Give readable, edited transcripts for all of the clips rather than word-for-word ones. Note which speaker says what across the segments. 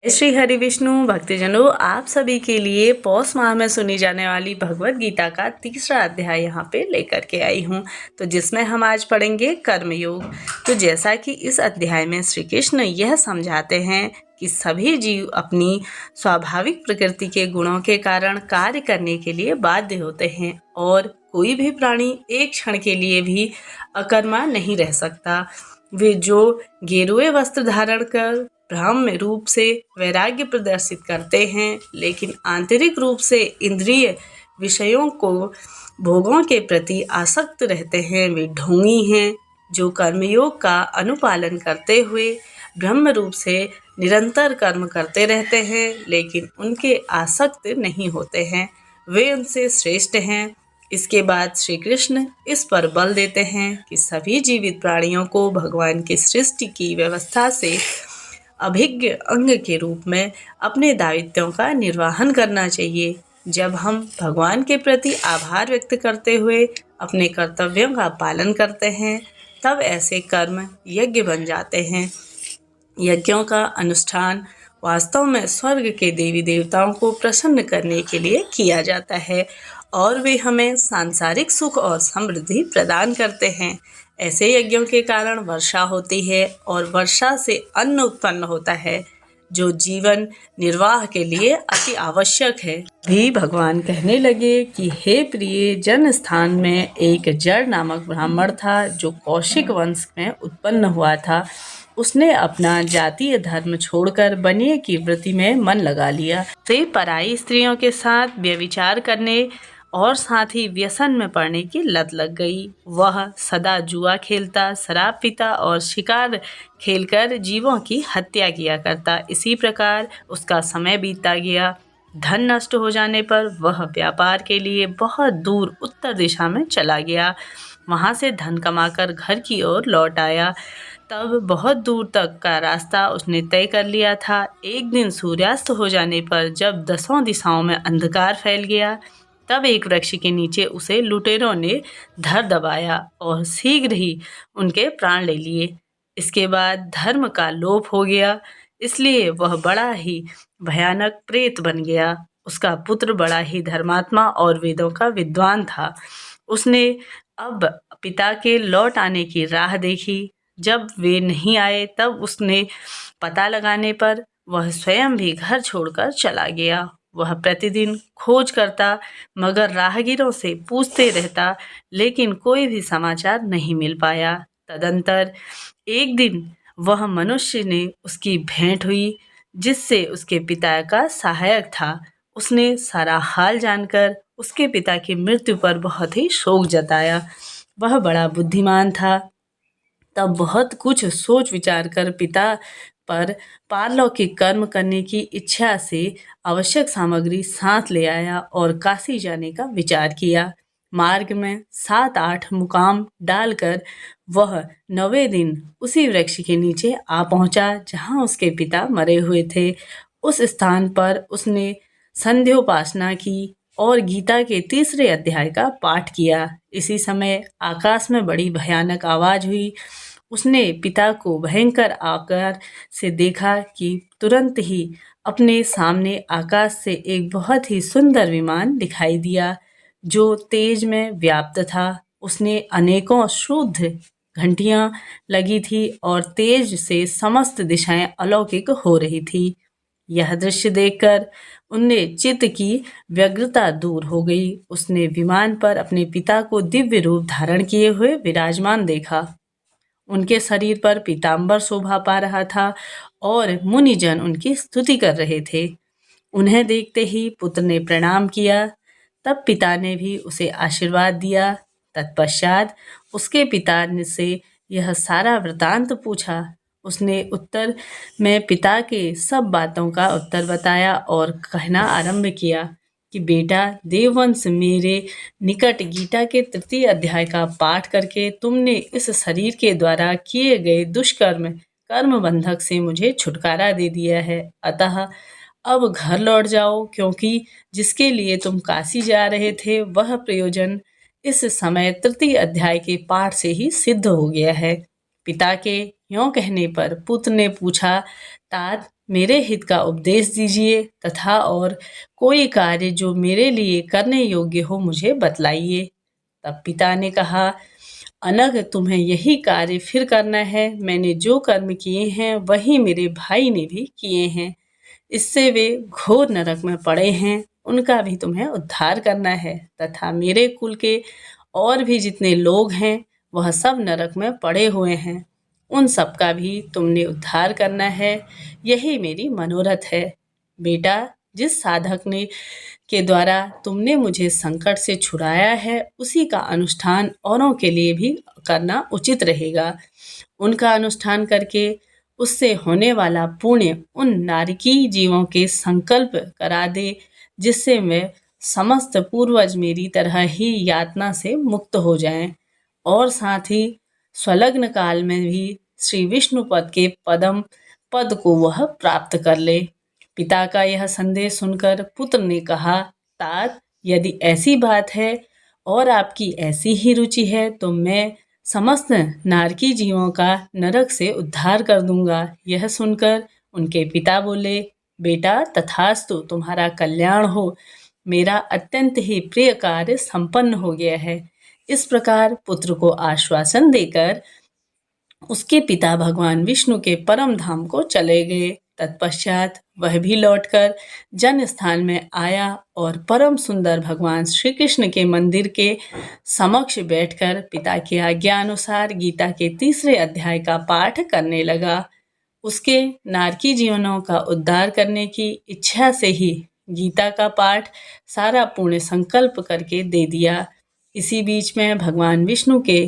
Speaker 1: श्री हरि विष्णु भक्तजनों, आप सभी के लिए पौष माह में सुनी जाने वाली भगवत गीता का तीसरा अध्याय यहाँ पे लेकर के आई हूँ। तो जिसमें हम आज पढ़ेंगे कर्मयोग। तो जैसा कि इस अध्याय में श्री कृष्ण यह समझाते हैं कि सभी जीव अपनी स्वाभाविक प्रकृति के गुणों के कारण कार्य करने के लिए बाध्य होते हैं और कोई भी प्राणी एक क्षण के लिए भी अकर्मा नहीं रह सकता। वे जो गेरुए वस्त्र धारण कर ब्रह्म रूप से वैराग्य प्रदर्शित करते हैं, लेकिन आंतरिक रूप से इंद्रिय विषयों को भोगों के प्रति आसक्त रहते हैं, वे ढोंगी हैं। जो कर्मयोग का अनुपालन करते हुए ब्रह्म रूप से निरंतर कर्म करते रहते हैं, लेकिन उनके आसक्त नहीं होते हैं, वे उनसे श्रेष्ठ हैं। इसके बाद श्री कृष्ण इस पर बल देते हैं कि सभी जीवित प्राणियों को भगवान की सृष्टि की व्यवस्था से अभिज्ञ अंग के रूप में अपने दायित्वों का निर्वहन करना चाहिए। जब हम भगवान के प्रति आभार व्यक्त करते हुए अपने कर्तव्यों का पालन करते हैं, तब ऐसे कर्म यज्ञ बन जाते हैं। यज्ञों का अनुष्ठान वास्तव में स्वर्ग के देवी देवताओं को प्रसन्न करने के लिए किया जाता है और वे हमें सांसारिक सुख और समृद्धि प्रदान करते हैं। ऐसे यज्ञों के कारण वर्षा होती है और वर्षा से अन्न उत्पन्न होता है, जो जीवन निर्वाह के लिए अति आवश्यक है। भी भगवान कहने लगे कि हे प्रिय, जन स्थान में एक जड़ नामक ब्राह्मण था जो कौशिक वंश में उत्पन्न हुआ था। उसने अपना जातीय धर्म छोड़कर बनिए की वृत्ति में मन लगा लिया। से पराई स्त्रियों के साथ व्यभिचार करने और साथ ही व्यसन में पड़ने की लत लग गई। वह सदा जुआ खेलता, शराब पीता और शिकार खेलकर जीवों की हत्या किया करता। इसी प्रकार उसका समय बीतता गया। धन नष्ट हो जाने पर वह व्यापार के लिए बहुत दूर उत्तर दिशा में चला गया। वहाँ से धन कमाकर घर की ओर लौट आया। तब बहुत दूर तक का रास्ता उसने तय कर लिया था। एक दिन सूर्यास्त हो जाने पर जब 10 दिशाओं में अंधकार फैल गया, तब एक वृक्ष के नीचे उसे लुटेरों ने धर दबाया और शीघ्र ही उनके प्राण ले लिए। इसके बाद धर्म का लोप हो गया, इसलिए वह बड़ा ही भयानक प्रेत बन गया। उसका पुत्र बड़ा ही धर्मात्मा और वेदों का विद्वान था। उसने अब पिता के लौट आने की राह देखी। जब वे नहीं आए, तब उसने पता लगाने पर वह स्वयं भी घर छोड़कर चला गया। वह प्रतिदिन खोज करता, मगर राहगीरों से पूछते रहता, लेकिन कोई भी समाचार नहीं मिल पाया। तदंतर एक दिन वह मनुष्य ने उसकी भेंट हुई, जिससे उसके पिता का सहायक था। उसने सारा हाल जानकर उसके पिता की मृत्यु पर बहुत ही शोक जताया। वह बड़ा बुद्धिमान था। तब बहुत कुछ सोच विचार कर पिता पर पारलौकिक कर्म करने की इच्छा से आवश्यक सामग्री साथ ले आया और काशी जाने का विचार किया। मार्ग में 7-8 मुकाम डालकर वह 9वें दिन उसी वृक्ष के नीचे आ पहुंचा जहां उसके पिता मरे हुए थे। उस स्थान पर उसने संध्योपासना की और गीता के तीसरे अध्याय का पाठ किया। इसी समय आकाश में बड़ी भयानक आवाज हुई। उसने पिता को भयंकर आकार से देखा कि तुरंत ही अपने सामने आकाश से एक बहुत ही सुंदर विमान दिखाई दिया, जो तेज में व्याप्त था। उसने अनेकों शुद्ध घंटियां लगी थी और तेज से समस्त दिशाएं अलौकिक हो रही थी। यह दृश्य देखकर उनने चित्त की व्यग्रता दूर हो गई। उसने विमान पर अपने पिता को दिव्य रूप धारण किए हुए विराजमान देखा। उनके शरीर पर पीताम्बर शोभा पा रहा था और मुनिजन उनकी स्तुति कर रहे थे। उन्हें देखते ही पुत्र ने प्रणाम किया। तब पिता ने भी उसे आशीर्वाद दिया। तत्पश्चात उसके पिता ने से यह सारा वृतांत पूछा। उसने उत्तर में पिता के सब बातों का उत्तर बताया और कहना आरंभ किया कि बेटा, देववंश मेरे निकट गीता के तृतीय अध्याय का पाठ करके तुमने इस शरीर के द्वारा किए गए दुष्कर्म कर्म बंधक से मुझे छुटकारा दे दिया है। अतः अब घर लौट जाओ, क्योंकि जिसके लिए तुम काशी जा रहे थे वह प्रयोजन इस समय तृतीय अध्याय के पाठ से ही सिद्ध हो गया है। पिता के यों कहने पर पुत्र ने पूछा, तात मेरे हित का उपदेश दीजिए तथा और कोई कार्य जो मेरे लिए करने योग्य हो मुझे बतलाइए। तब पिता ने कहा, अनग तुम्हें यही कार्य फिर करना है। मैंने जो कर्म किए हैं वही मेरे भाई ने भी किए हैं। इससे वे घोर नरक में पड़े हैं, उनका भी तुम्हें उद्धार करना है तथा मेरे कुल के और भी जितने लोग हैं वह सब नरक में पड़े हुए हैं, उन सब का भी तुमने उद्धार करना है। यही मेरी मनोरथ है। बेटा, जिस साधक ने के द्वारा तुमने मुझे संकट से छुड़ाया है उसी का अनुष्ठान औरों के लिए भी करना उचित रहेगा। उनका अनुष्ठान करके उससे होने वाला पुण्य उन नारकी जीवों के संकल्प करा दे, जिससे वे समस्त पूर्वज मेरी तरह ही यातना से मुक्त हो जाएं और साथ ही स्वलग्न काल में भी श्री विष्णु पद के पद को वह प्राप्त कर ले। पिता का यह संदेश सुनकर पुत्र ने कहा, तात, यदि ऐसी बात है और आपकी ऐसी ही रुचि है तो मैं समस्त नारकी जीवों का नरक से उद्धार कर दूंगा। यह सुनकर उनके पिता बोले, बेटा, तथास्तु, तुम्हारा कल्याण हो। मेरा अत्यंत ही प्रिय कार्य संपन्न हो गया है। इस प्रकार पुत्र को आश्वासन देकर उसके पिता भगवान विष्णु के परम धाम को चले गए। तत्पश्चात वह भी लौटकर जन स्थान में आया और परम सुंदर भगवान श्री कृष्ण के मंदिर के समक्ष बैठकर पिता की आज्ञा अनुसार गीता के 3रे अध्याय का पाठ करने लगा। उसके नारकी जीवनों का उद्धार करने की इच्छा से ही गीता का पाठ सारा पूर्ण संकल्प करके दे दिया। इसी बीच में भगवान विष्णु के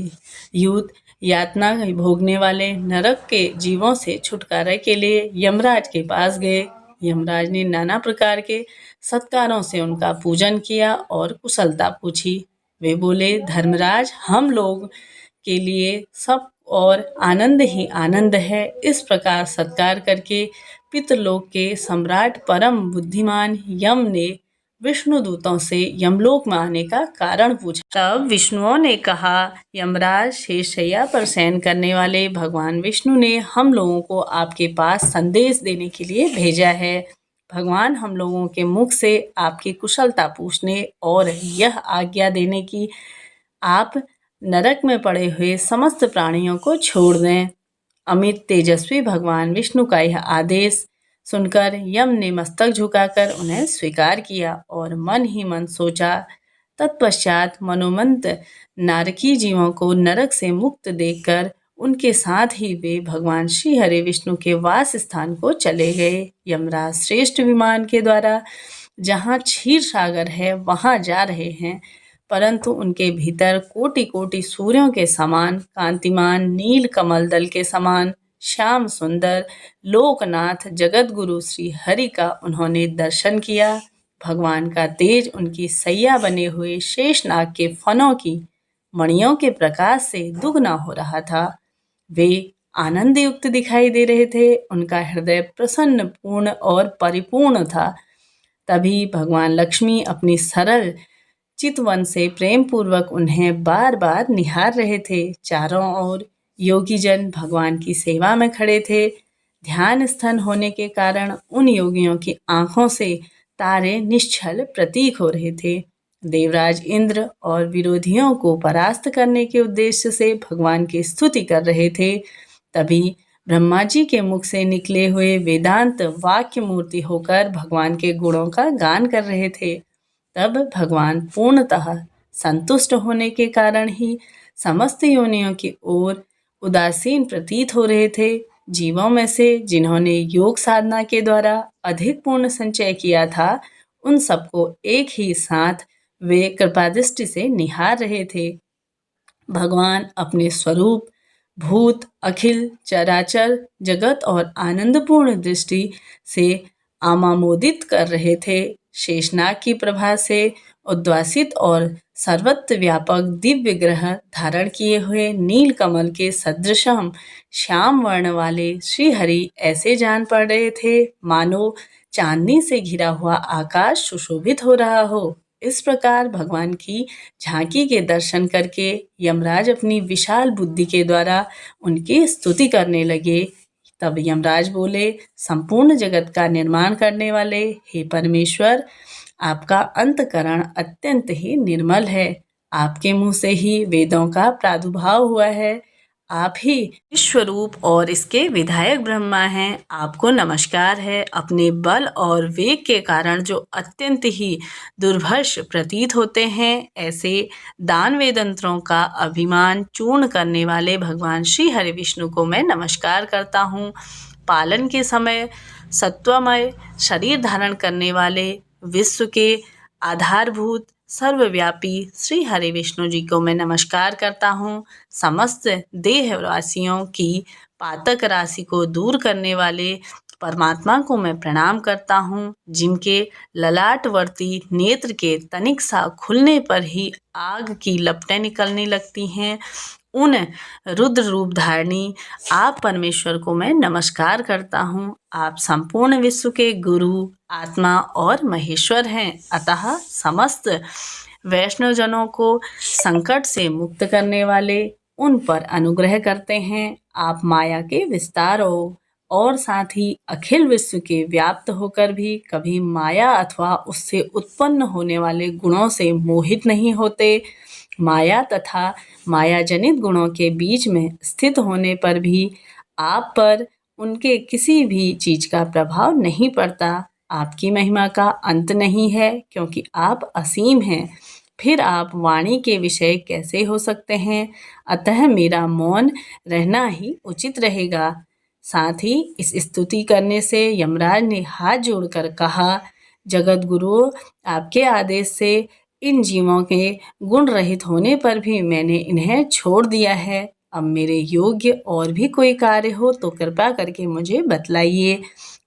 Speaker 1: यूत यातना भोगने वाले नरक के जीवों से छुटकारा के लिए यमराज के पास गए। यमराज ने नाना प्रकार के सत्कारों से उनका पूजन किया और कुशलता पूछी। वे बोले, धर्मराज, हम लोग के लिए सब और आनंद ही आनंद है। इस प्रकार सत्कार करके पितृलोक के सम्राट परम बुद्धिमान यम ने विष्णु दूतों से यमलोक में आने का कारण पूछा। तब विष्णुओं ने कहा, यमराज, शेषशैया पर शयन करने वाले भगवान विष्णु ने हम लोगों को आपके पास संदेश देने के लिए भेजा है। भगवान हम लोगों के मुख से आपकी कुशलता पूछने और यह आज्ञा देने की आप नरक में पड़े हुए समस्त प्राणियों को छोड़ दें। अमित तेजस्वी भगवान विष्णु का यह आदेश सुनकर यम ने मस्तक झुकाकर उन्हें स्वीकार किया और मन ही मन सोचा। तत्पश्चात मनोमंत नारकी जीवों को नरक से मुक्त देखकर उनके साथ ही वे भगवान श्री हरि विष्णु के वास स्थान को चले गए। यमराज श्रेष्ठ विमान के द्वारा जहाँ क्षीर सागर है वहाँ जा रहे हैं, परंतु उनके भीतर कोटि कोटि सूर्यों के समान कांतिमान, नील कमल दल के समान श्याम सुंदर लोकनाथ जगत गुरु श्री हरि का उन्होंने दर्शन किया। भगवान का तेज उनकी सैया बने हुए शेषनाग के फनों की मणियों के प्रकाश से दुगना हो रहा था। वे आनंद युक्त दिखाई दे रहे थे। उनका हृदय प्रसन्न, पूर्ण और परिपूर्ण था। तभी भगवान लक्ष्मी अपनी सरल चितवन से प्रेम पूर्वक उन्हें बार बार निहार रहे थे। चारों ओर योगी जन भगवान की सेवा में खड़े थे। ध्यान स्थन होने के कारण उन योगियों की आंखों से तारे निश्चल प्रतीक हो रहे थे। देवराज इंद्र और विरोधियों को परास्त करने के उद्देश्य से भगवान की स्तुति कर रहे थे। तभी ब्रह्मा जी के मुख से निकले हुए वेदांत वाक्य मूर्ति होकर भगवान के गुणों का गान कर रहे थे। तब भगवान पूर्णतः संतुष्ट होने के कारण ही समस्त योनियों की ओर उदासीन प्रतीत हो रहे थे। जीवों में से जिन्होंने योग साधना के द्वारा अधिक पूर्ण संचय किया था, उन सबको एक ही साथ वे कृपादृष्टि से निहार रहे थे। भगवान अपने स्वरूप, भूत, अखिल चराचर जगत और आनंदपूर्ण दृष्टि से आमामोदित कर रहे थे। शेषनाग की प्रभा से उद्वासित और सर्वत्र व्यापक दिव्य ग्रह धारण किए हुए नील कमल के सदृशम श्याम वर्ण वाले श्री हरि ऐसे जान पड़ रहे थे मानो चांदनी से घिरा हुआ आकाश सुशोभित हो रहा हो। इस प्रकार भगवान की झांकी के दर्शन करके यमराज अपनी विशाल बुद्धि के द्वारा उनकी स्तुति करने लगे तब यमराज बोले, संपूर्ण जगत का निर्माण करने वाले हे परमेश्वर, आपका अंतःकरण अत्यंत ही निर्मल है। आपके मुंह से ही वेदों का प्रादुर्भाव हुआ है। आप ही विश्वरूप और इसके विधायक ब्रह्मा हैं। आपको नमस्कार है। अपने बल और वेग के कारण जो अत्यंत ही दुर्भर्ष प्रतीत होते हैं, ऐसे दान वेदंत्रों का अभिमान चूर्ण करने वाले भगवान श्री हरि विष्णु को मैं नमस्कार करता हूँ। पालन के समय सत्वमय शरीर धारण करने वाले विश्व के आधारभूत सर्वव्यापी श्री हरि विष्णु जी को मैं नमस्कार करता हूँ। समस्त देहवासियों की पातक राशि को दूर करने वाले परमात्मा को मैं प्रणाम करता हूँ। जिनके ललाटवर्ती नेत्र के तनिक सा खुलने पर ही आग की लपटें निकलने लगती हैं, उन रुद्र रूप धारणी आप परमेश्वर को मैं नमस्कार करता हूँ। आप संपूर्ण विश्व के गुरु, आत्मा और महेश्वर हैं। अतः समस्त वैष्णवजनों को संकट से मुक्त करने वाले, उन पर अनुग्रह करते हैं। आप माया के विस्तार हो और साथ ही अखिल विश्व के व्याप्त होकर भी कभी माया अथवा उससे उत्पन्न होने वाले गुणों से मोहित नहीं होते। माया तथा माया जनित गुणों के बीच में स्थित होने पर भी आप पर उनके किसी भी चीज का प्रभाव नहीं पड़ता। आपकी महिमा का अंत नहीं है, क्योंकि आप असीम हैं। फिर आप वाणी के विषय कैसे हो सकते हैं? अतः मेरा मौन रहना ही उचित रहेगा। साथ ही इस स्तुति करने से यमराज ने हाथ जोड़कर कहा, जगत गुरु, आपके आदेश से इन जीवों के गुण रहित होने पर भी मैंने इन्हें छोड़ दिया है। अब मेरे योग्य और भी कोई कार्य हो तो कृपा करके मुझे बतलाइए।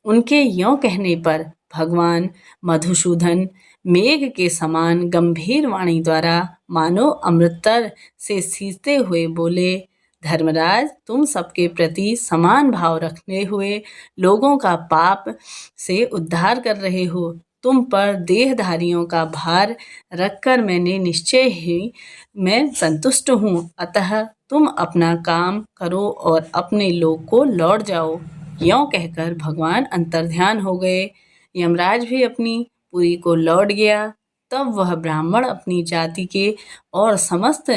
Speaker 1: उनके यों कहने पर भगवान मधुसूदन मेघ के समान गंभीर वाणी द्वारा मानो अमृतर से सींचते हुए बोले, धर्मराज, तुम सबके प्रति समान भाव रखने हुए लोगों का पाप से उद्धार कर रहे हो। तुम पर देहधारियों का भार रखकर मैंने निश्चय ही मैं संतुष्ट हूँ। अतः तुम अपना काम करो और अपने लोक को लौट जाओ। यों कहकर भगवान अंतर्ध्यान हो गए। यमराज भी अपनी पुरी को लौट गया। तब वह ब्राह्मण अपनी जाति के और समस्त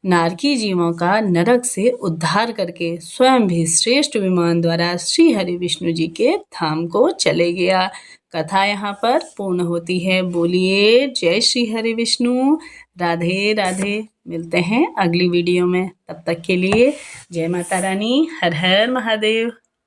Speaker 1: नारकी जीवों का नरक से उद्धार करके स्वयं भी श्रेष्ठ विमान द्वारा श्री हरि विष्णु जी के धाम को चले गया। कथा यहाँ पर पूर्ण होती है। बोलिए जय श्री हरि विष्णु। राधे राधे। मिलते हैं अगली वीडियो में। तब तक के लिए जय माता रानी। हर हर महादेव।